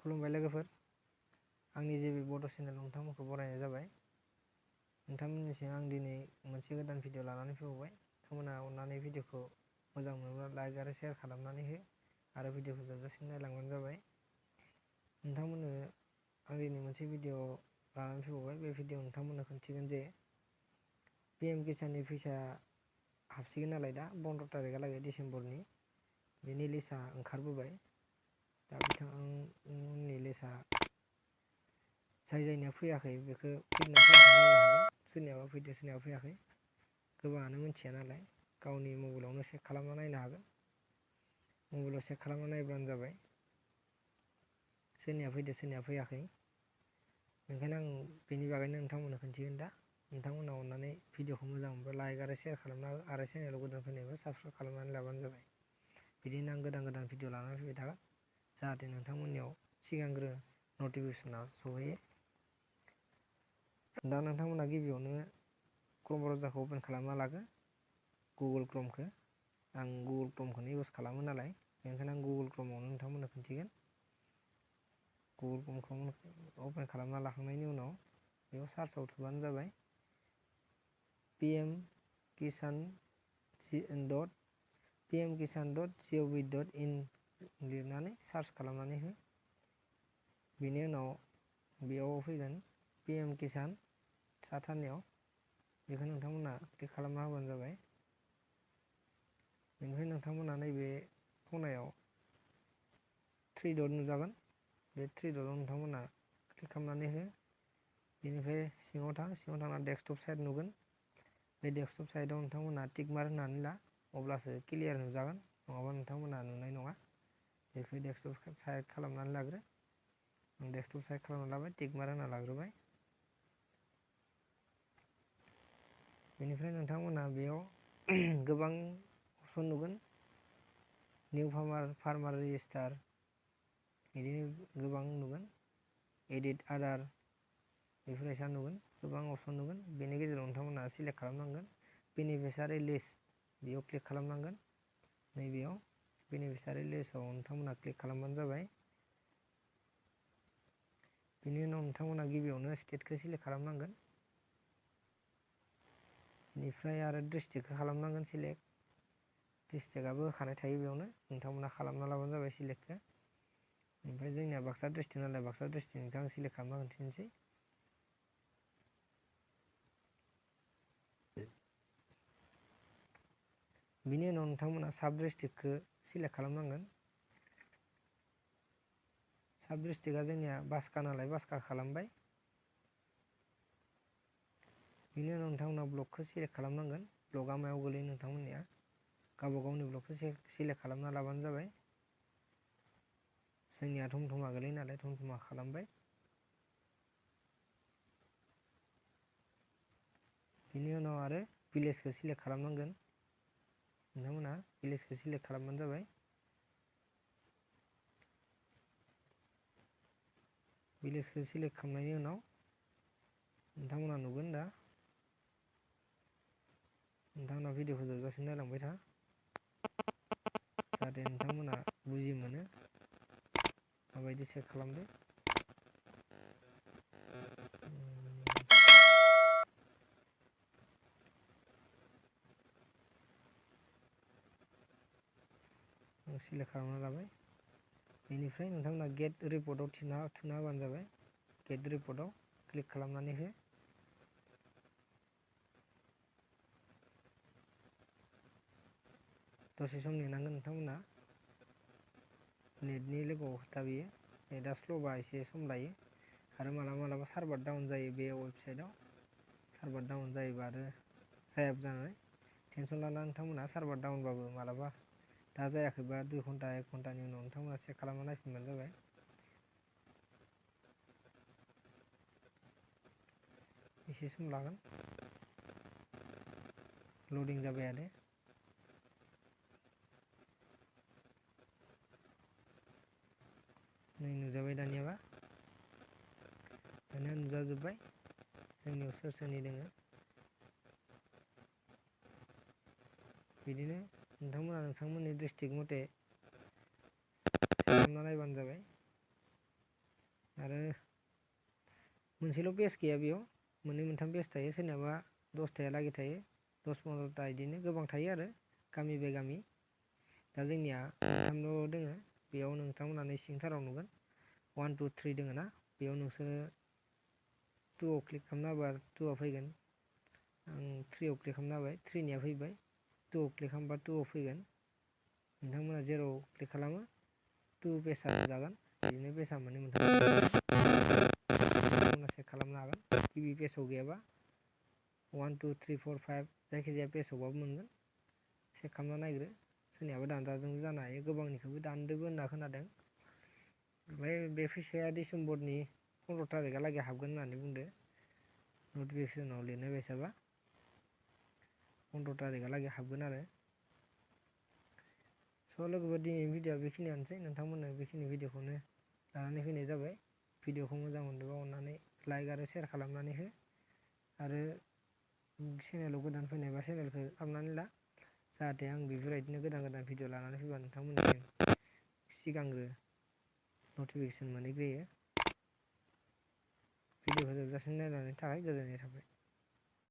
खुलुमबाय लोगोफोर, आंनि जे बड' चेनेल नोंथांमोनखौ बरायनाय जाबाय। नोंथांमोननिसिम आं दिनै मोनसे गोदान भिडिअ लानानै फैबावबाय। नोंथांमोना अननानै भिडिअखौ मोजां मोनोब्ला लाइक आरो शेयार खालामनानै हो आरो भिडिअखौ जोबजासिम नायलांबानो जाबाय। नोंथांमोननो आं दिनै मोनसे भिडिअ लानानै फैबावबाय। बे भिडिअ नोंथांमोननो खोन्थिगोन जे PM किसाननि फैसा हाबसिगोन नालाय दा 15 तारिखहालागै डिसेम्बरनि बेनि लिस्टआ ओंखारबोबाय। दा बिथांमोननि लिस्टआ जाय जायनिया फैयाखै बेखौ फैदोंना फैयाखै नायनो हागोन। सोरनियाबा फैदों सोरनियाबा फैयाखै, गोबाङानो मिथिया नालाय गावनि मबाइलावनो चेक खालामना नायनो हागोन। मबाइलाव चेक खालामना नायब्लानो जाबाय सोरनिया फैदों सोरनिया फैयाखै। बेनिखायनो आं बेनि बागैनो नोंथांमोननो खोन्थिगोन दा। नोंथांमोना अननानै भिडिअखौ मोजां मोनबा लाइक आरो शेयार खालामना आरो चेनेलाव गोदान फैनायबा साबस्क्राइब खालामनानै लाबानो जाबाय। बिदिनो आं गोदान गोदान भिडिअ लानानै फैबाय थागोन, जाहाथे नोंथांमोननियाव सिगांग्रो नटिफिकेसना सहैयो। दा नोंथांमोना गिबियावनो क्रोम ब्राउजारखौ अपेन खालामना लागो, गुगोल क्रोमखौ। आं गुगोल क्रोमखौनो इउज खालामो नालाय, बेनिखायनो आं गुगोल क्रोमावनो नोंथांमोननो खोन्थिगोन। गुगोल क्रोमखौ अपेन खालामना लाखांनायनि उनाव बेयाव सार्चआव थुबानो जाबाय pmkisan.gov.in लिरनानै सार्च खालामनानै हो। बेनि उनाव बेयाव फैगोन PM किसान साथानियाव, बेखौ नोंथांमोना क्लिक खालामना होबानो जाबाय। बेनिफ्राय नोंथांमोना नैबे खनायाव 3 डट नुजागोन, बे 3 डटआव नोंथांमोना क्लिक खालामनानै हो। बेनिफ्राय सिङाव थांना डेस्कटप साइड नुगोन। बे डेस्कटप साइडआव नोंथांमोना टिक मार्क होनानै ला, अब्लासो क्लियार नुजागोन, नङाबा नोंथांमोना नुनाय नङा। बेखौ डेस्कटप साइड खालामनानै लाग्रो। आं डेस्कटप साइड खालामना लाबाय, टिक मार्क होना लाग्रोबाय। बेनिफ्राय नोंथांमोना बेयाव गोबां अपसन नुगोन। निउ फार्मार रेजिस्टार, बिदिनो गोबां नुगोन। एडिट आदार, बेफोरबायसा नुगोन, गोबां अपसन नुगोन। बेनि गेजेराव नोंथांमोना सिलेक्ट खालामनांगोन बेनिफिसियारि लिस्ट, बेयाव क्लिक खालामनांगोन। नैबेयाव बेनिफिसियारि लिस्टआव नोंथांमोना क्लिक खालामबानो जाबाय। बेनि उनाव नोंथांमोना गिबियावनो स्टेटखौ सिलेक्ट खालामनांगोन। बेनिफ्राय आरो डिस्ट्रिक्टखौ खालामनांगोन सिलेक्ट। डिस्ट्रिक्टआबो होखानाय थायो बेयावनो, नोंथांमोना खालामना लाबानो जाबाय सिलेक्टखौ। ओमफ्राय जोंनिया बाक्सा डिस्ट्रिक्ट नालाय बाक्सा डिस्ट्रिक्टनिखौ आं सिलेक्ट खालामना खोन्थिनोसै। बिनि उनाव नोंथांमोना साब डिस्ट्रिक्टखौ सिलेक्ट खालामनांगोन। साब डिस्ट्रिक्टआ जोंनिया बाक्सा नालाय बाक्सा खालामबाय। बिनि उनाव नोंथांमोना ब्लकखौ सिलेक्ट खालामनांगोन। ब्लकआ मायाव गोलैयो नोंथांमोननिया गावबा गावनि ब्लकखौ सिलेक्ट खालामना लाबानो जाबाय। जोंनिया थमथमा गोलैयो नालाय थमथमा खालामबाय। बिनि उनाव आरो भिलेजखौ सिलेक्ट खालामनांगोन। नोंथांमोना भिलेजखौ सिलेक्ट खालामबानो जाबाय। भिलेजखौ सिलेक्ट खालामनायनि उनाव नोंथांमोना नुगोन दा। नोंथांमोना भिडिअखौ जोबजासिम नायलांबाय था, जाहाथे नोंथांमोना बुजि मोनो माबायदि चेक खालामदो। आं सिलेक्ट खालामना लाबाय। बेनिफ्राय नोंथांमोना गेट रिपर्टआव थुना होबानो जाबाय। गेट रिपर्टआव क्लिक खालामनानै हो। दसे सम नेनांगोन नोंथांमोना, नेटनि लोगोआव खोथा बेयो। नेटआ स्ल'बा एसे सम लायो आरो मालाबा सार्भार डाउन जायो बे वेबसाइटआव। सार्भार डाउन जायोबा आरो जायाबो जानानै टेनसन लाना नोंथांमोना सार्भार डाउनबाबो मालाबा दा जायाखैबा 2 घन्टा 1 घन्टानि उनाव नोंथांमोना चेक खालामना नायफिनबानो जाबाय। एसे सम लागोन, लडिं जाबाय आरो। नै नुजाबाय दानिया नुजाजोब्बाय जोंनियाव सोर सोरनि दोङो। बिदिनो नोंथांमोना नोंथांमोननि डिस्ट्रिक्ट मथे चेक खालामना नायबानो जाबाय। आरो मोनसेल' पेज गैया, बेयाव मोननै मोनथाम पेज थायो, सोरनियाबा 10थायालागै थायो, 10-15ता बिदिनो गोबां थायो आरो गामि बाय गामि। दा जोंनिया मोनथामल' दोङो। बेयाव नोंथांमोना नै सिंथाराव नुगोन 1 2 3 दोङो ना, बेयाव नोंसोरो 2आव क्लिक खालामना होबा 2आ फैगोन। आं 3आव क्लिक खालामना होबाय, 3निया फैबाय। 2आव क्लिक खालामबा 2आव फैगोन। नोंथांमोना जेराव क्लिक खालामो 2 पेजआ नुजागोन। बिदिनो पेजआ मोननै मोनथाम नोंथांमोना चेक खालामनो हागोन। गिबि पेजाव गैयाबा 1 2 3 4 5 जायखिजाया पेजावबाबो मोनगोन। चेक खालामना नायग्रो। सोरनियाबा दानजाजोंबो जानो हायो, गोबांनिखौबो दानदोबो होनना खोनादों। ओमफ्राय बे फैसाया डिसेम्बरनि 15 तारिखहालागै हाबगोन होननानै बुंदो। नटिफिकेसनाव लिरनाय बायसाबा 15 तारिखहालागै हाबगोन आरो। स' लोगोफोर, दिनैनि भिडिअआ बेखिनियानोसै। नोंथांमोननो बेखिनि भिडिअखौनो लानानै फैनाय जाबाय। भिडिअखौ मोजां मोनदोंबा अननानै लाइक आरो शेयार खालामनानै हो। आरो चेनेलाव गोदान फैनायबा चेनेलखौ खालामनानै ला, जाहाथे आं बेफोरबायदिनो गोदान गोदान भिडिअ लानानै फैबा नोंथांमोननिसिम सिगांग्रो नटिफिकेसन मोनहैग्रोयो। भिडिअखौ जोबजासिम नायनायनि थाखाय गोजोननाय थाबाय।